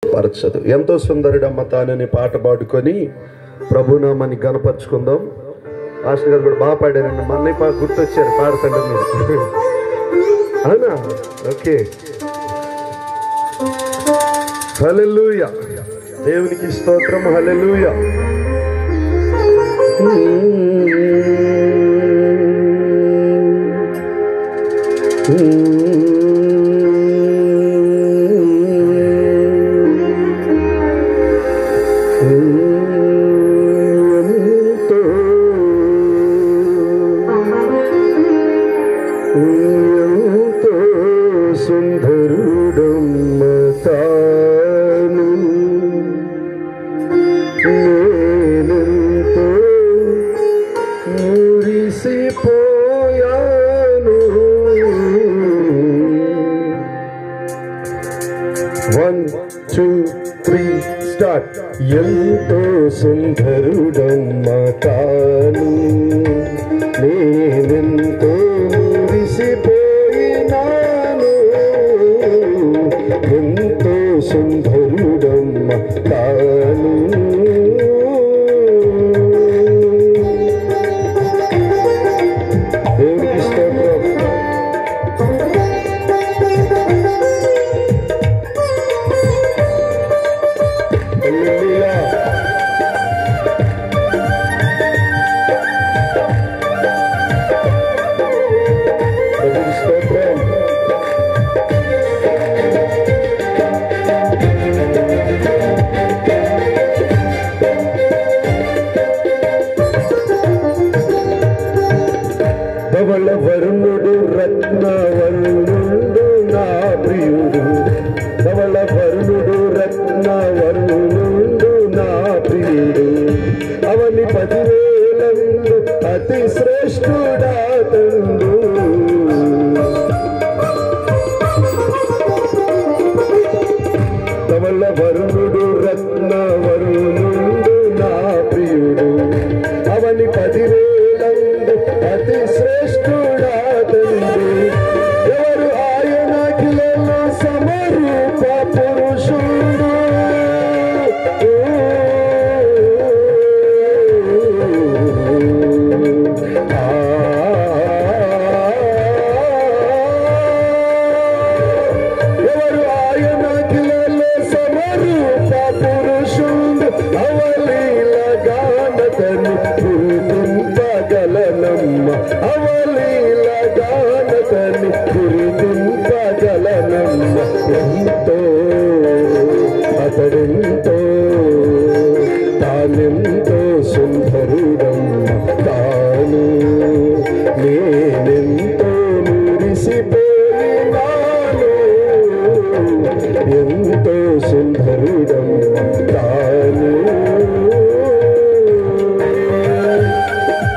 పరచదు. ఎంతో సుందరుడమ్మ తానని పాట పాడుకొని ప్రభునామాన్ని గణపరుచుకుందాం. మాస్టర్ గారు కూడా బాగా పాడారండి. మా అన్నయ్య గుర్తొచ్చారు పాడుతుండే మీరు. అవునా? ఓకే. హల్లెలూయా, దేవునికి స్తోత్రం. హల్లెలూయా. సుందరుడమ్మ తాను నేనెంతో మురిసిపోయాను. 1 2 3 స్టార్ట్. ఎంతో సుందరుడమ్మ తాను నేనెంతో మురిసిపోయినాను. ఎంతో సుందరుడమ్మ తాను దేవునికి స్తోత్రం. హల్లెలూయా. దేవునికి స్తోత్రం. ధవళ వరుణుడు రత్న వరుణుడు నా ప్రియుడు. ధవళ వరుణుడు రత్న వరుణుడు నా ప్రియుడు. అవని 10,000 అతి శ్రేష్ఠుడాతండు. ధవళ వరుణుడు రత్న వరుణుడు నా ప్రియుడు. అవని 10,000 అతి శ్రేష్ఠుడాతండు. ఎవరు ఆయన కిలలో సమరూప పురుషుడు. ఎవరు ఆయన కిలలో సమరూప పురుషుడు. అవలీల గానతను గుర్తింపగలనమ్మ. అవలీల గానతను గుర్తింపగలనమ్మ. ఎంతో అతడెంతో తానెంతో సుందరుడమ్మ తాను నేనెంతో మురిసిపోయినాను. ఎంతో సుందరుడమ్మ తాను.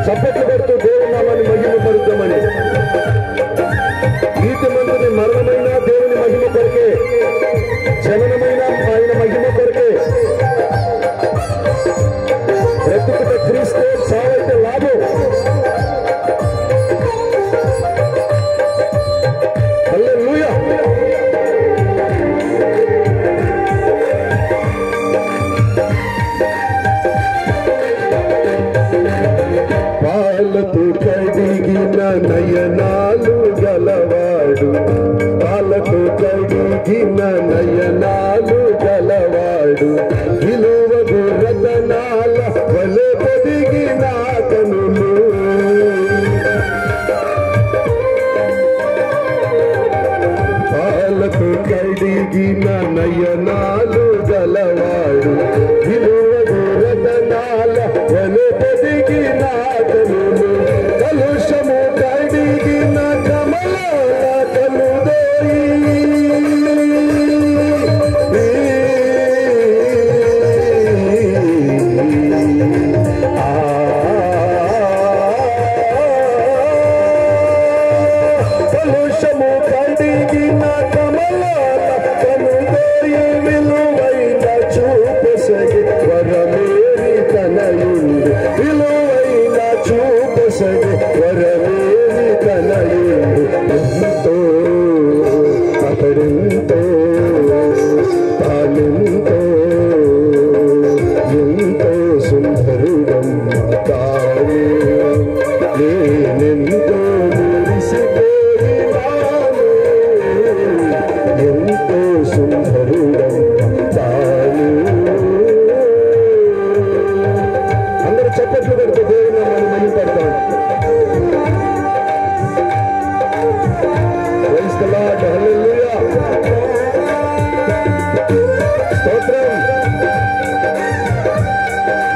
చప్పట్లు కొడుతూ దేవుని నామాన్ని మహిమపరుద్దామని. నీతిమంతుని మరణమైన దేవుని మహిమ కొరకే, జననమైన ఆయన మహిమ కొరకే. బ్రతుకుట క్రీస్తే, చావైతే లాభం. హల్లెలూయా. పాలతో కడిగిన నయనాలు గలవాడు. పాలతో కడిగిన నయనాలు గలవాడు. విలువగు రతనాల వలె పొదిగిన కనులు. పాలతో కడిగిన నయనాలు గలవాడు. విలువగు రతనాల వలె పొదిగిన కనులు. కలుషము కడిగిన కమలాల కనుదోయి. కలుషము కడిగిన కమలాల కనుదోయి. విలువ స్తోత్రం.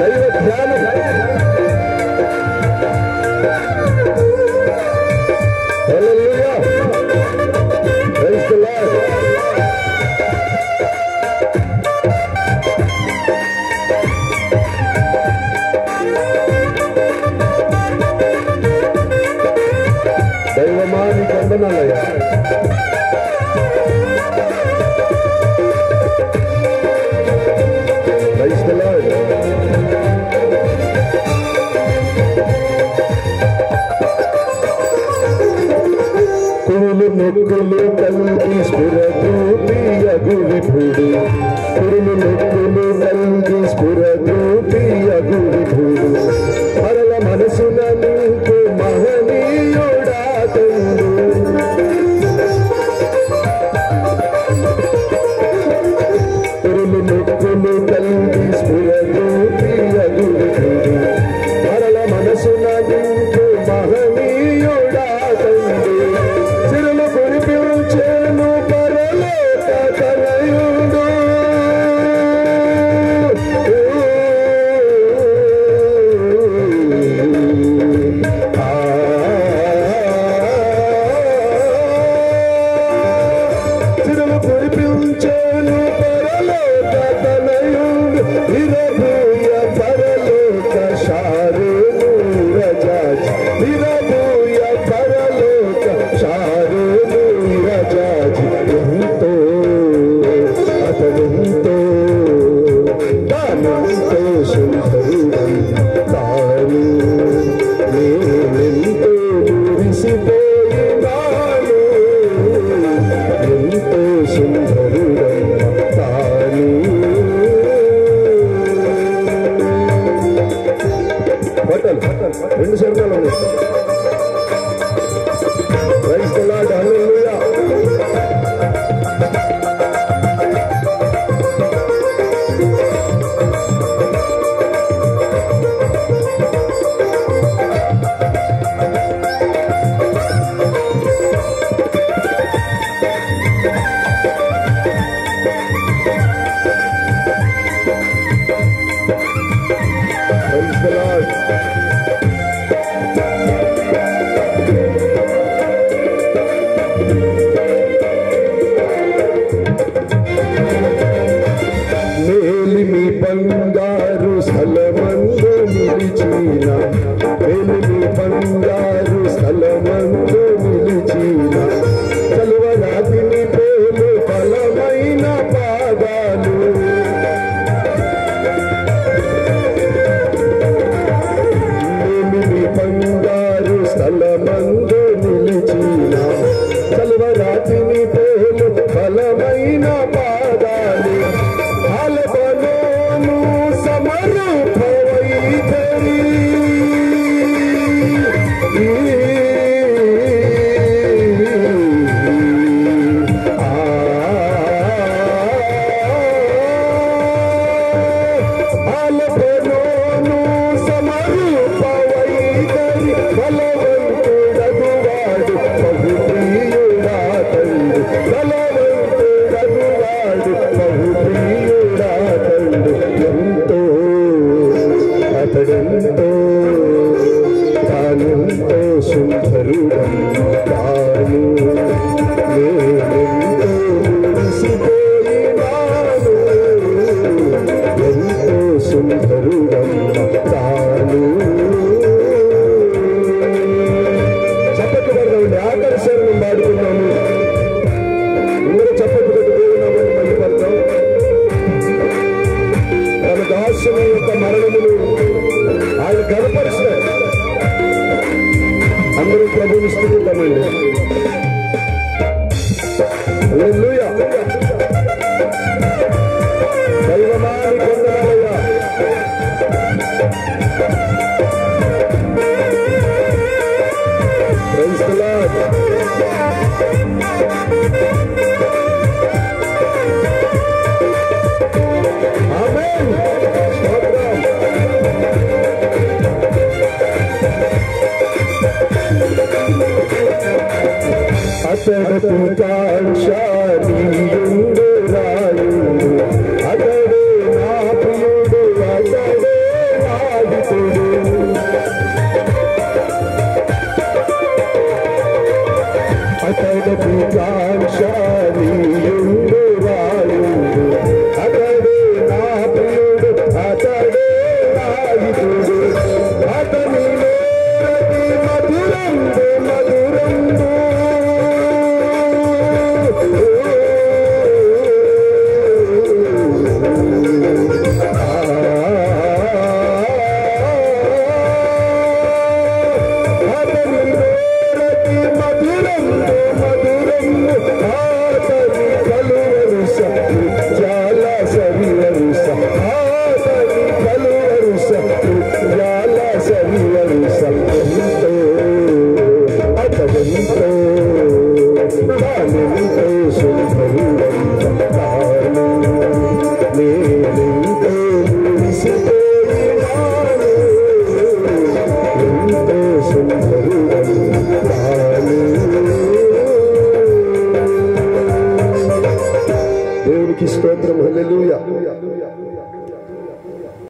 దైవ ధ్యానం. హల్లెలూయా. Praise the lord. దైవమాని వందనాలయ్యా. Praise the lord. కురులు నొక్కులు కలిగి స్ఫురద్రూపి అగు విభుడు. కురులు నొక్కులు కలిగి స్ఫురద్రూపి అగు విభుడు. మరల మనసున నింపు మహనీయుడా తండు. కురులు నొక్కులు కలిగి స్ఫురద్రూపి అగు విభుడు. మరల మనసున నింపు మహనీయుడా తండు. సిరులు కురిపించేను పరలోక తనయుడు. సిరులు కురిపించేను పరలోక తనయుడు. విరభూయ పరలోక శారును రజాజి. విరభూయ పరలోక శారును రజాజి. ఎంతో అతడెంతో తానెంతో సుందరుడై తాను. నేనెంతో మురిసిపోయినాను. ఎంతో సుందరుడై తాను. బట్టలు 2 శరణాలు ఉన్నాయి. Praise the Lord. హల్లెలూయా. Praise the Lord. మేలిమి బంగారు స్థలమందు నిలిచిన. మేలిమి బంగారు స్థలమందు నిలిచిన. కలువరాతిని పోలు బలమైన పాదాలు. మేలిమి బంగారు స్థలమందు నిలిచిన. కలువరాతిని పోలు బలమైన పాదాలు. ఆలబనోను సమరూపవైఖరి. ఆలబనోను సమరూపవైఖరి. బలవంతుడగువాడు బహుప్రియుడా తండ్రి. బలవంతుడగువాడు బహుప్రియుడా తండ్రి. ఎంతో అతడెంతో తానెంతో సుందరుడైన తాను. నేనెంతో మురిసిపోయినాను. ఎంతో సుందరుడైన తాను. చప్పట్లు పడదామండి. ఆఖరి శరణం పాడుకున్నాము. అందరూ చప్పట్లు పెట్టి దేవునామని మహిమపడతాం. తన దాసుని యొక్క మరణమును ఆయన గణపరిచారు. అందరూ ప్రభువుని స్తుతిద్దామండి. హల్లెలూయా. దైవమాని వందనాలయ్యా. Praise the lord. ఆమేన్. స్తోత్రం. అతడకు కాంక్షానియుండు రాయుడు. యేసు